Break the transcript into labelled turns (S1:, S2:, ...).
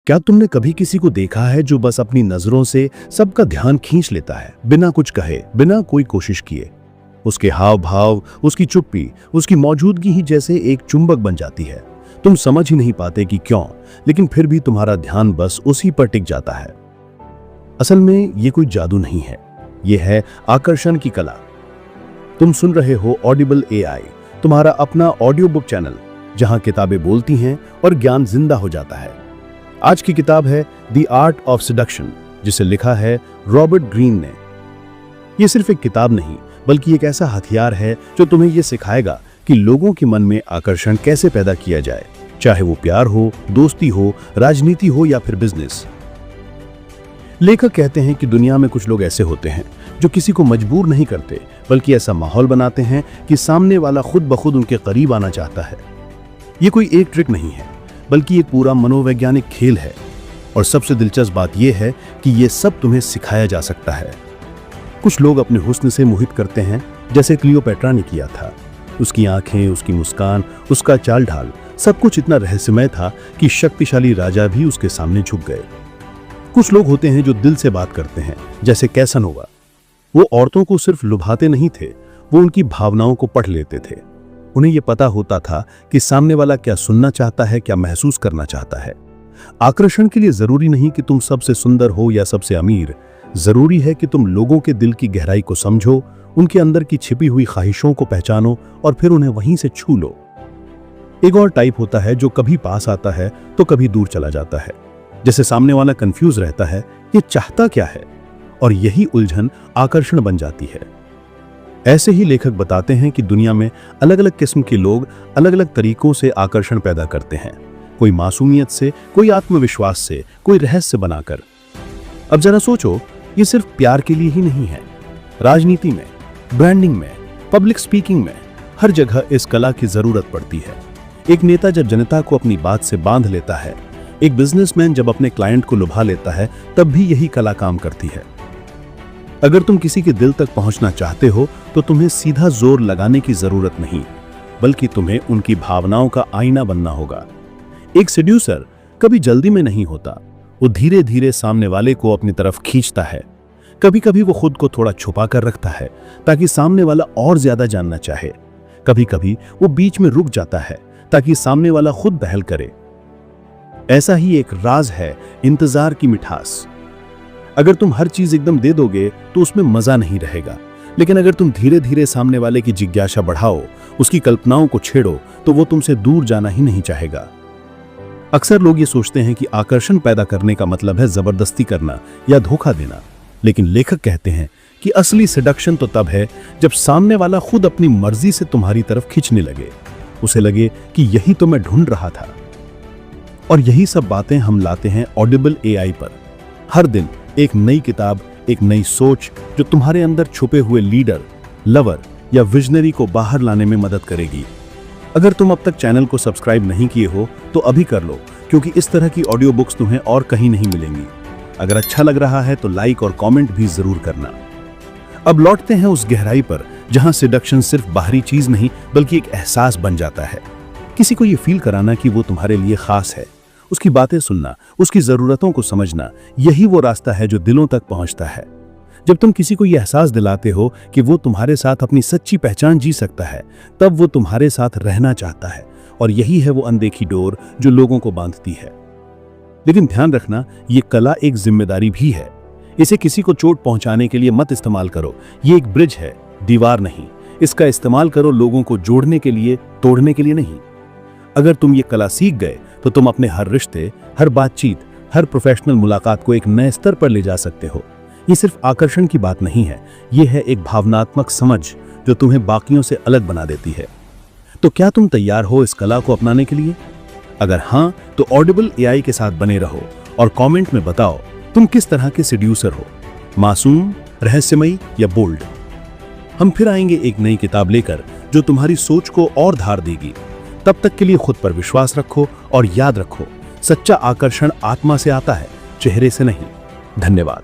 S1: क्या तुमने कभी किसी को देखा है जो बस अपनी नजरों से सबका ध्यान खींच लेता है, बिना कुछ कहे, बिना कोई कोशिश किए? उसके हाव भाव, उसकी चुप्पी, उसकी मौजूदगी ही जैसे एक चुंबक बन जाती है। तुम समझ ही नहीं पाते कि क्यों, लेकिन फिर भी तुम्हारा ध्यान बस उसी पर टिक जाता है। असल में ये कोई जादू नहीं है, ये है आकर्षण की कला। तुम सुन रहे हो ऑडिबल एआई, तुम्हारा अपना ऑडियो बुक चैनल, जहां किताबें बोलती हैं और ज्ञान जिंदा हो जाता है। आज की किताब है द आर्ट ऑफ सेडक्शन, जिसे लिखा है रॉबर्ट ग्रीन ने। यह सिर्फ एक किताब नहीं, बल्कि एक ऐसा हथियार है जो तुम्हें यह सिखाएगा कि लोगों के मन में आकर्षण कैसे पैदा किया जाए, चाहे वो प्यार हो, दोस्ती हो, राजनीति हो या फिर बिजनेस। लेखक कहते हैं कि दुनिया में कुछ लोग ऐसे होते हैं जो किसी को मजबूर नहीं करते, बल्कि ऐसा माहौल बनाते हैं कि सामने वाला खुद ब खुद उनके करीब आना चाहता है। ये कोई एक ट्रिक नहीं है, बल्कि एक पूरा मनोवैज्ञानिक खेल है। और सबसे दिलचस्प बात यह है कि यह सब तुम्हें सिखाया जा सकता है। कुछ लोग अपने हुस्न से मोहित करते हैं, जैसे क्लियोपेट्रा ने किया था। उसकी आंखें, उसकी मुस्कान, उसका चाल ढाल, सब कुछ इतना रहस्यमय था कि शक्तिशाली राजा भी उसके सामने झुक गए। कुछ लोग होते हैं जो दिल से बात करते हैं, जैसे कैसनोवा। वो औरतों को सिर्फ लुभाते नहीं थे, वो उनकी भावनाओं को पढ़ लेते थे। उन्हें यह पता होता था कि सामने वाला क्या सुनना चाहता है, क्या महसूस करना चाहता है। आकर्षण के लिए जरूरी नहीं कि तुम सबसे सुंदर हो या सबसे अमीर, जरूरी है कि तुम लोगों के दिल की गहराई को समझो, उनके अंदर की छिपी हुई ख्वाहिशों को पहचानो और फिर उन्हें वहीं से छू लो। एक और टाइप होता है जो कभी पास आता है तो कभी दूर चला जाता है। जैसे सामने वाला कंफ्यूज रहता है, ये चाहता क्या है, और यही उलझन आकर्षण बन जाती है। ऐसे ही लेखक बताते हैं कि दुनिया में अलग अलग किस्म के लोग अलग अलग तरीकों से आकर्षण पैदा करते हैं। कोई मासूमियत से, कोई आत्मविश्वास से, कोई रहस्य बनाकर। अब जरा सोचो, ये सिर्फ प्यार के लिए ही नहीं है। राजनीति में, ब्रांडिंग में, पब्लिक स्पीकिंग में, हर जगह इस कला की जरूरत पड़ती है। एक नेता जब जनता को अपनी बात से बांध लेता है, एक बिजनेसमैन जब अपने क्लाइंट को लुभा लेता है, तब भी यही कला काम करती है। अगर तुम किसी के दिल तक पहुंचना चाहते हो तो तुम्हें सीधा जोर लगाने की जरूरत नहीं, बल्कि तुम्हें उनकी भावनाओं का आईना बनना होगा। एक सेड्यूसर कभी जल्दी में नहीं होता, वो धीरे धीरे सामने वाले को अपनी तरफ खींचता है। कभी कभी वो खुद को थोड़ा छुपा कर रखता है ताकि सामने वाला और ज्यादा जानना चाहे। कभी कभी वो बीच में रुक जाता है ताकि सामने वाला खुद पहल करे। ऐसा ही एक राज है इंतजार की मिठास। अगर तुम हर चीज एकदम दे दोगे तो उसमें मजा नहीं रहेगा, लेकिन अगर तुम धीरे धीरे सामने वाले की जिज्ञासा बढ़ाओ, उसकी कल्पनाओं को छेड़ो, तो वो तुमसे दूर जाना ही नहीं चाहेगा। अक्सर लोग ये सोचते हैं कि आकर्षण पैदा करने का मतलब है जबरदस्ती करना या धोखा देना, लेकिन लेखक कहते हैं कि असली सेडक्शन तो तब है जब सामने वाला खुद अपनी मर्जी से तुम्हारी तरफ खींचने लगे, उसे लगे कि यही तो मैं ढूंढ रहा था। और यही सब बातें हम लाते हैं ऑडिबल एआई पर। हर दिन एक नई किताब, एक नई सोच जो तुम्हारे अंदर छुपे हुए लीडर, लवर या विजनरी को बाहर लाने में मदद करेगी। अगर तुम अब तक चैनल को सब्सक्राइब नहीं किए हो तो अभी कर लो, क्योंकि इस तरह की ऑडियो बुक्स तुम्हें और कहीं नहीं मिलेंगी। अगर अच्छा लग रहा है तो लाइक और कमेंट भी जरूर करना। अब लौटते हैं उस गहराई पर जहां सेडक्शन सिर्फ बाहरी चीज नहीं, बल्कि एक एहसास बन जाता है। किसी को यह फील कराना कि वो तुम्हारे लिए खास है, उसकी बातें सुनना, उसकी जरूरतों को समझना, यही वो रास्ता है जो दिलों तक पहुंचता है। जब तुम किसी को यह एहसास दिलाते हो कि वो तुम्हारे साथ अपनी सच्ची पहचान जी सकता है, तब वो तुम्हारे साथ रहना चाहता है। और यही है वो अनदेखी डोर जो लोगों को बांधती है। लेकिन ध्यान रखना, ये कला एक जिम्मेदारी भी है। इसे किसी को चोट पहुंचाने के लिए मत इस्तेमाल करो। ये एक ब्रिज है, दीवार नहीं। इसका इस्तेमाल करो लोगों को जोड़ने के लिए, तोड़ने के लिए नहीं। अगर तुम ये कला सीख गए तो तुम अपने हर रिश्ते, हर बातचीत, हर प्रोफेशनल मुलाकात को एक नए स्तर पर ले जा सकते हो। ये सिर्फ आकर्षण की बात नहीं है, ये है एक भावनात्मक समझ जो तुम्हें बाकियों से अलग बना देती है। तो क्या तुम तैयार हो इस कला को अपनाने के लिए? अगर हां, तो ऑडिबल एआई के साथ बने रहो और कमेंट में बताओ तुम किस तरह के सेड्यूसर हो, मासूम, रहस्यमयी या बोल्ड। हम फिर आएंगे एक नई किताब लेकर जो तुम्हारी सोच को और धार देगी। तब तक के लिए खुद पर विश्वास रखो और याद रखो, सच्चा आकर्षण आत्मा से आता है, चेहरे से नहीं। धन्यवाद।